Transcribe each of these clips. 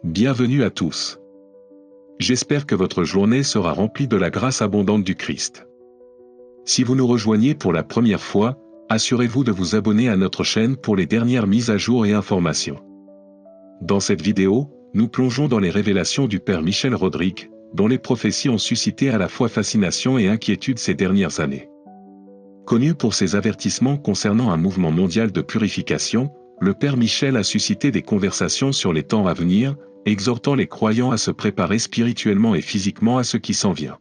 Bienvenue à tous. J'espère que votre journée sera remplie de la grâce abondante du Christ. Si vous nous rejoignez pour la première fois, assurez-vous de vous abonner à notre chaîne pour les dernières mises à jour et informations. Dans cette vidéo, nous plongeons dans les révélations du Père Michel Rodrigue, dont les prophéties ont suscité à la fois fascination et inquiétude ces dernières années. Connu pour ses avertissements concernant un mouvement mondial de purification, le Père Michel a suscité des conversations sur les temps à venir, exhortant les croyants à se préparer spirituellement et physiquement à ce qui s'en vient.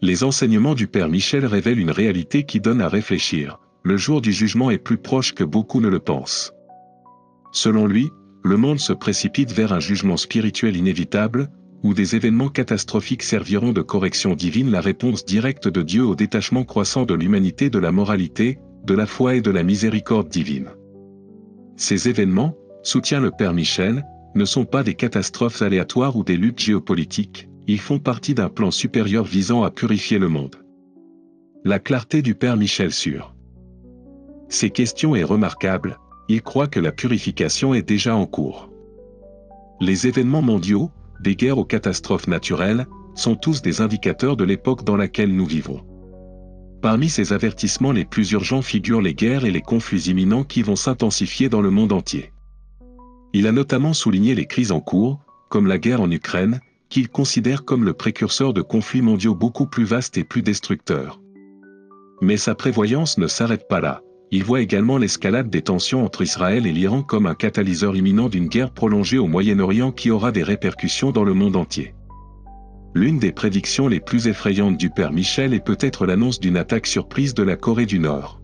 Les enseignements du Père Michel révèlent une réalité qui donne à réfléchir. Le jour du jugement est plus proche que beaucoup ne le pensent. Selon lui, le monde se précipite vers un jugement spirituel inévitable, où des événements catastrophiques serviront de correction divine, la réponse directe de Dieu au détachement croissant de l'humanité de la moralité, de la foi et de la miséricorde divine. Ces événements, soutient le Père Michel, ne sont pas des catastrophes aléatoires ou des luttes géopolitiques, ils font partie d'un plan supérieur visant à purifier le monde. La clarté du Père Michel sur ces questions est remarquable, il croit que la purification est déjà en cours. Les événements mondiaux, des guerres aux catastrophes naturelles, sont tous des indicateurs de l'époque dans laquelle nous vivons. Parmi ces avertissements les plus urgents figurent les guerres et les conflits imminents qui vont s'intensifier dans le monde entier. Il a notamment souligné les crises en cours, comme la guerre en Ukraine, qu'il considère comme le précurseur de conflits mondiaux beaucoup plus vastes et plus destructeurs. Mais sa prévoyance ne s'arrête pas là. Il voit également l'escalade des tensions entre Israël et l'Iran comme un catalyseur imminent d'une guerre prolongée au Moyen-Orient qui aura des répercussions dans le monde entier. L'une des prédictions les plus effrayantes du Père Michel est peut-être l'annonce d'une attaque surprise de la Corée du Nord.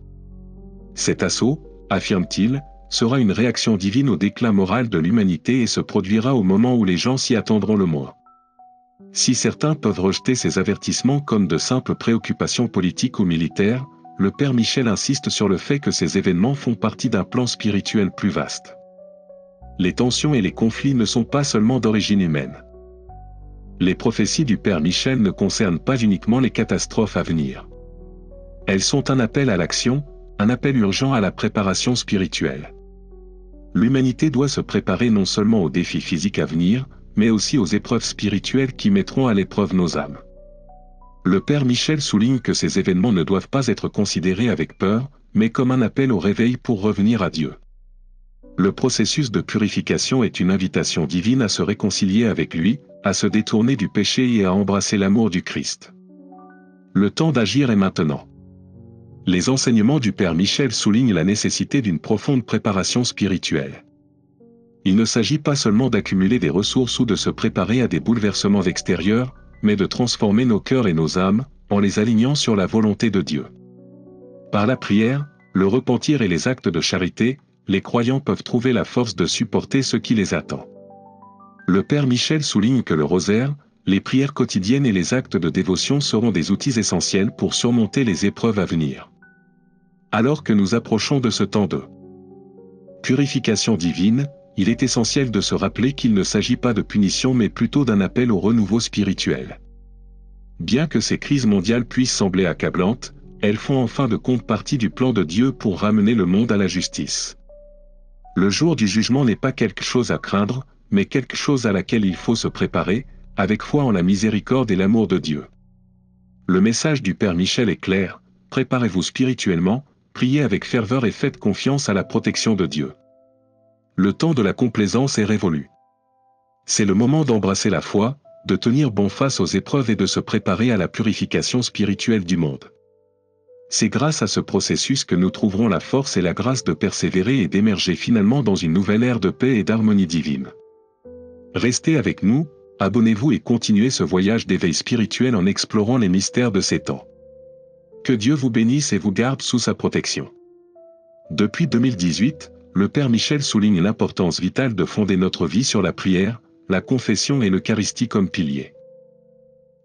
Cet assaut, affirme-t-il, sera une réaction divine au déclin moral de l'humanité et se produira au moment où les gens s'y attendront le moins. Si certains peuvent rejeter ces avertissements comme de simples préoccupations politiques ou militaires, le Père Michel insiste sur le fait que ces événements font partie d'un plan spirituel plus vaste. Les tensions et les conflits ne sont pas seulement d'origine humaine. Les prophéties du Père Michel ne concernent pas uniquement les catastrophes à venir. Elles sont un appel à l'action, un appel urgent à la préparation spirituelle. L'humanité doit se préparer non seulement aux défis physiques à venir, mais aussi aux épreuves spirituelles qui mettront à l'épreuve nos âmes. Le Père Michel souligne que ces événements ne doivent pas être considérés avec peur, mais comme un appel au réveil pour revenir à Dieu. Le processus de purification est une invitation divine à se réconcilier avec lui, à se détourner du péché et à embrasser l'amour du Christ. Le temps d'agir est maintenant. Les enseignements du Père Michel soulignent la nécessité d'une profonde préparation spirituelle. Il ne s'agit pas seulement d'accumuler des ressources ou de se préparer à des bouleversements extérieurs, mais de transformer nos cœurs et nos âmes, en les alignant sur la volonté de Dieu. Par la prière, le repentir et les actes de charité, les croyants peuvent trouver la force de supporter ce qui les attend. Le Père Michel souligne que le rosaire, les prières quotidiennes et les actes de dévotion seront des outils essentiels pour surmonter les épreuves à venir. Alors que nous approchons de ce temps de purification divine, il est essentiel de se rappeler qu'il ne s'agit pas de punition mais plutôt d'un appel au renouveau spirituel. Bien que ces crises mondiales puissent sembler accablantes, elles font en fin de compte partie du plan de Dieu pour ramener le monde à la justice. Le jour du jugement n'est pas quelque chose à craindre, mais quelque chose à laquelle il faut se préparer, avec foi en la miséricorde et l'amour de Dieu. Le message du Père Michel est clair, préparez-vous spirituellement, priez avec ferveur et faites confiance à la protection de Dieu. Le temps de la complaisance est révolu. C'est le moment d'embrasser la foi, de tenir bon face aux épreuves et de se préparer à la purification spirituelle du monde. C'est grâce à ce processus que nous trouverons la force et la grâce de persévérer et d'émerger finalement dans une nouvelle ère de paix et d'harmonie divine. Restez avec nous, abonnez-vous et continuez ce voyage d'éveil spirituel en explorant les mystères de ces temps. Que Dieu vous bénisse et vous garde sous sa protection. Depuis 2018, le Père Michel souligne l'importance vitale de fonder notre vie sur la prière, la confession et l'Eucharistie comme piliers.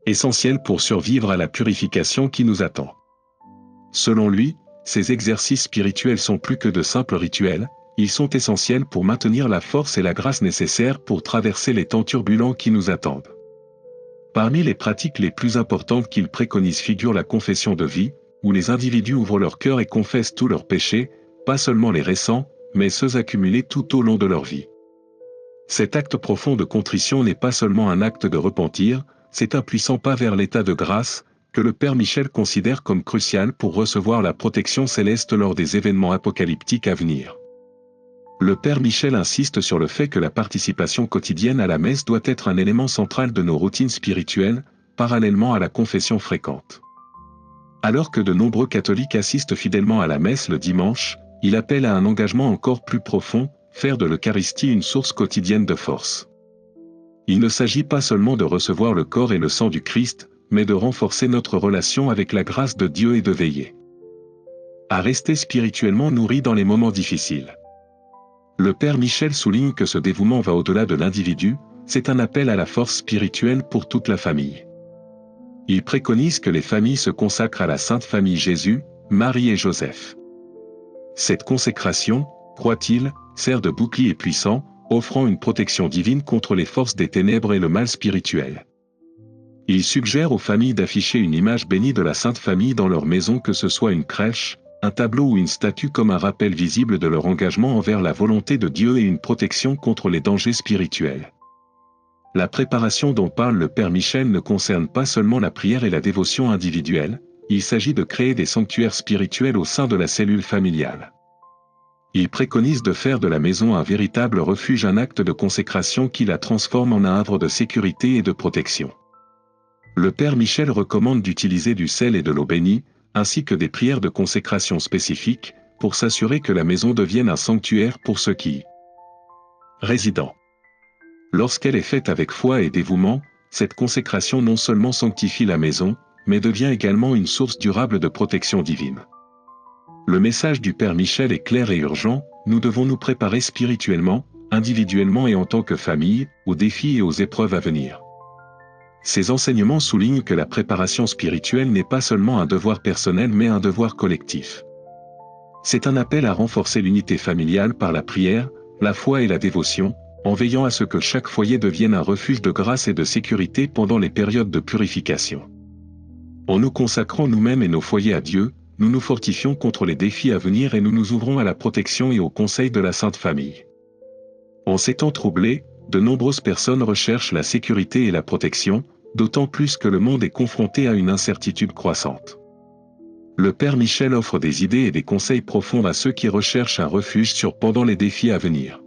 Essentiels pour survivre à la purification qui nous attend. Selon lui, ces exercices spirituels sont plus que de simples rituels, ils sont essentiels pour maintenir la force et la grâce nécessaires pour traverser les temps turbulents qui nous attendent. Parmi les pratiques les plus importantes qu'il préconise figure la confession de vie, où les individus ouvrent leur cœur et confessent tous leurs péchés, pas seulement les récents, mais ceux accumulés tout au long de leur vie. Cet acte profond de contrition n'est pas seulement un acte de repentir, c'est un puissant pas vers l'état de grâce, que le Père Michel considère comme crucial pour recevoir la protection céleste lors des événements apocalyptiques à venir. Le Père Michel insiste sur le fait que la participation quotidienne à la messe doit être un élément central de nos routines spirituelles, parallèlement à la confession fréquente. Alors que de nombreux catholiques assistent fidèlement à la messe le dimanche, il appelle à un engagement encore plus profond, faire de l'Eucharistie une source quotidienne de force. Il ne s'agit pas seulement de recevoir le corps et le sang du Christ, mais de renforcer notre relation avec la grâce de Dieu et de veiller à rester spirituellement nourris dans les moments difficiles. Le Père Michel souligne que ce dévouement va au-delà de l'individu, c'est un appel à la force spirituelle pour toute la famille. Il préconise que les familles se consacrent à la Sainte Famille Jésus, Marie et Joseph. Cette consécration, croit-il, sert de bouclier puissant, offrant une protection divine contre les forces des ténèbres et le mal spirituel. Il suggère aux familles d'afficher une image bénie de la Sainte Famille dans leur maison, que ce soit une crèche, un tableau ou une statue, comme un rappel visible de leur engagement envers la volonté de Dieu et une protection contre les dangers spirituels. La préparation dont parle le Père Michel ne concerne pas seulement la prière et la dévotion individuelle, il s'agit de créer des sanctuaires spirituels au sein de la cellule familiale. Il préconise de faire de la maison un véritable refuge, un acte de consécration qui la transforme en un havre de sécurité et de protection. Le Père Michel recommande d'utiliser du sel et de l'eau bénie, ainsi que des prières de consécration spécifiques, pour s'assurer que la maison devienne un sanctuaire pour ceux qui y résident. Lorsqu'elle est faite avec foi et dévouement, cette consécration non seulement sanctifie la maison, mais devient également une source durable de protection divine. Le message du Père Michel est clair et urgent, nous devons nous préparer spirituellement, individuellement et en tant que famille, aux défis et aux épreuves à venir. Ces enseignements soulignent que la préparation spirituelle n'est pas seulement un devoir personnel mais un devoir collectif. C'est un appel à renforcer l'unité familiale par la prière, la foi et la dévotion, en veillant à ce que chaque foyer devienne un refuge de grâce et de sécurité pendant les périodes de purification. En nous consacrant nous-mêmes et nos foyers à Dieu, nous nous fortifions contre les défis à venir et nous nous ouvrons à la protection et au conseil de la Sainte Famille. En ces temps troublés, de nombreuses personnes recherchent la sécurité et la protection, d'autant plus que le monde est confronté à une incertitude croissante. Le Père Michel offre des idées et des conseils profonds à ceux qui recherchent un refuge pendant les défis à venir.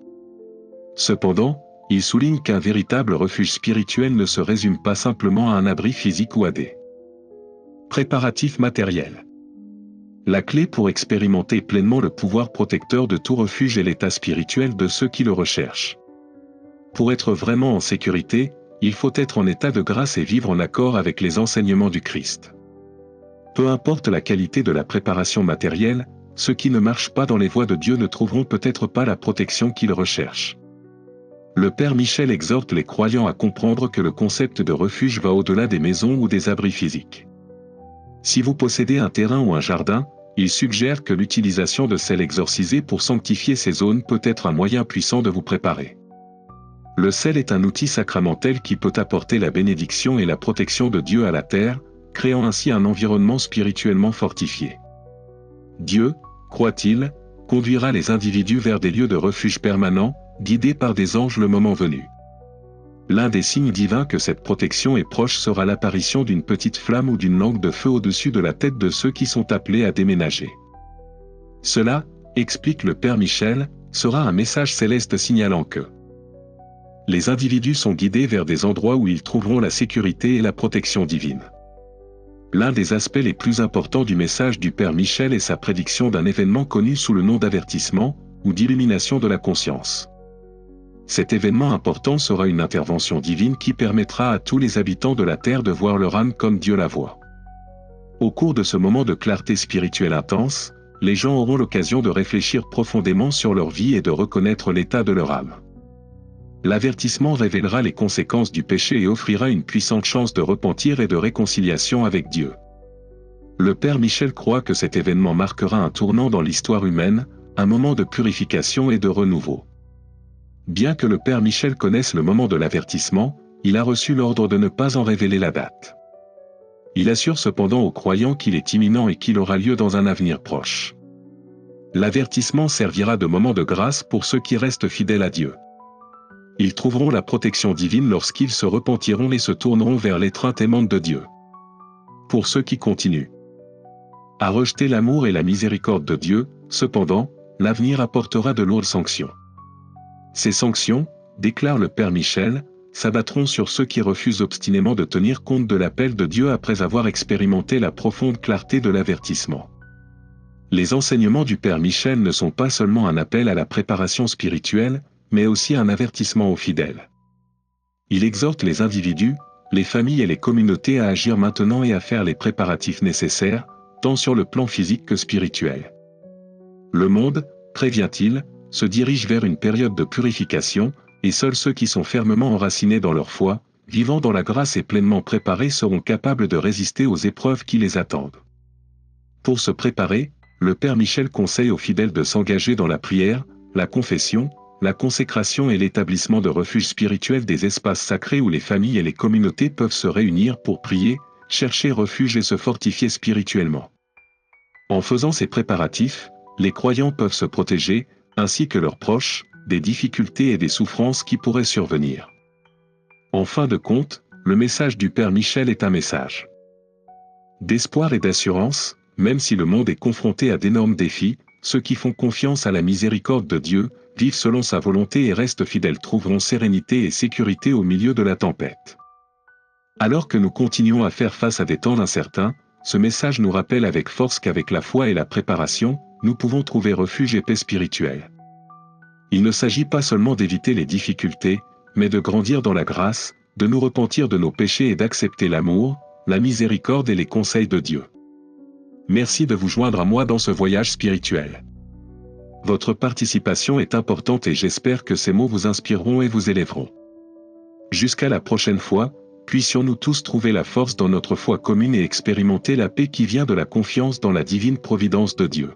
Cependant, il souligne qu'un véritable refuge spirituel ne se résume pas simplement à un abri physique ou à des préparatifs matériels. La clé pour expérimenter pleinement le pouvoir protecteur de tout refuge est l'état spirituel de ceux qui le recherchent. Pour être vraiment en sécurité, il faut être en état de grâce et vivre en accord avec les enseignements du Christ. Peu importe la qualité de la préparation matérielle, ceux qui ne marchent pas dans les voies de Dieu ne trouveront peut-être pas la protection qu'ils recherchent. Le Père Michel exhorte les croyants à comprendre que le concept de refuge va au-delà des maisons ou des abris physiques. Si vous possédez un terrain ou un jardin, il suggère que l'utilisation de sel exorcisé pour sanctifier ces zones peut être un moyen puissant de vous préparer. Le sel est un outil sacramentel qui peut apporter la bénédiction et la protection de Dieu à la terre, créant ainsi un environnement spirituellement fortifié. Dieu, croit-il, conduira les individus vers des lieux de refuge permanents, guidés par des anges le moment venu. L'un des signes divins que cette protection est proche sera l'apparition d'une petite flamme ou d'une langue de feu au-dessus de la tête de ceux qui sont appelés à déménager. Cela, explique le Père Michel, sera un message céleste signalant que les individus sont guidés vers des endroits où ils trouveront la sécurité et la protection divine. L'un des aspects les plus importants du message du Père Michel est sa prédiction d'un événement connu sous le nom d'avertissement, ou d'illumination de la conscience. Cet événement important sera une intervention divine qui permettra à tous les habitants de la terre de voir leur âme comme Dieu la voit. Au cours de ce moment de clarté spirituelle intense, les gens auront l'occasion de réfléchir profondément sur leur vie et de reconnaître l'état de leur âme. L'avertissement révélera les conséquences du péché et offrira une puissante chance de repentir et de réconciliation avec Dieu. Le Père Michel croit que cet événement marquera un tournant dans l'histoire humaine, un moment de purification et de renouveau. Bien que le Père Michel connaisse le moment de l'avertissement, il a reçu l'ordre de ne pas en révéler la date. Il assure cependant aux croyants qu'il est imminent et qu'il aura lieu dans un avenir proche. L'avertissement servira de moment de grâce pour ceux qui restent fidèles à Dieu. Ils trouveront la protection divine lorsqu'ils se repentiront et se tourneront vers l'étreinte aimante de Dieu. Pour ceux qui continuent à rejeter l'amour et la miséricorde de Dieu, cependant, l'avenir apportera de lourdes sanctions. Ces sanctions, déclare le Père Michel, s'abattront sur ceux qui refusent obstinément de tenir compte de l'appel de Dieu après avoir expérimenté la profonde clarté de l'avertissement. Les enseignements du Père Michel ne sont pas seulement un appel à la préparation spirituelle, mais aussi un avertissement aux fidèles. Il exhorte les individus, les familles et les communautés à agir maintenant et à faire les préparatifs nécessaires, tant sur le plan physique que spirituel. Le monde, prévient-il, se dirige vers une période de purification, et seuls ceux qui sont fermement enracinés dans leur foi, vivant dans la grâce et pleinement préparés seront capables de résister aux épreuves qui les attendent. Pour se préparer, le Père Michel conseille aux fidèles de s'engager dans la prière, la confession, la consécration et l'établissement de refuges spirituels, des espaces sacrés où les familles et les communautés peuvent se réunir pour prier, chercher refuge et se fortifier spirituellement. En faisant ces préparatifs, les croyants peuvent se protéger, ainsi que leurs proches, des difficultés et des souffrances qui pourraient survenir. En fin de compte, le message du Père Michel est un message d'espoir et d'assurance. Même si le monde est confronté à d'énormes défis, ceux qui font confiance à la miséricorde de Dieu, vivent selon sa volonté et restent fidèles trouveront sérénité et sécurité au milieu de la tempête. Alors que nous continuons à faire face à des temps incertains, ce message nous rappelle avec force qu'avec la foi et la préparation, nous pouvons trouver refuge et paix spirituelle. Il ne s'agit pas seulement d'éviter les difficultés, mais de grandir dans la grâce, de nous repentir de nos péchés et d'accepter l'amour, la miséricorde et les conseils de Dieu. Merci de vous joindre à moi dans ce voyage spirituel. Votre participation est importante et j'espère que ces mots vous inspireront et vous élèveront. Jusqu'à la prochaine fois, puissions-nous tous trouver la force dans notre foi commune et expérimenter la paix qui vient de la confiance dans la divine providence de Dieu.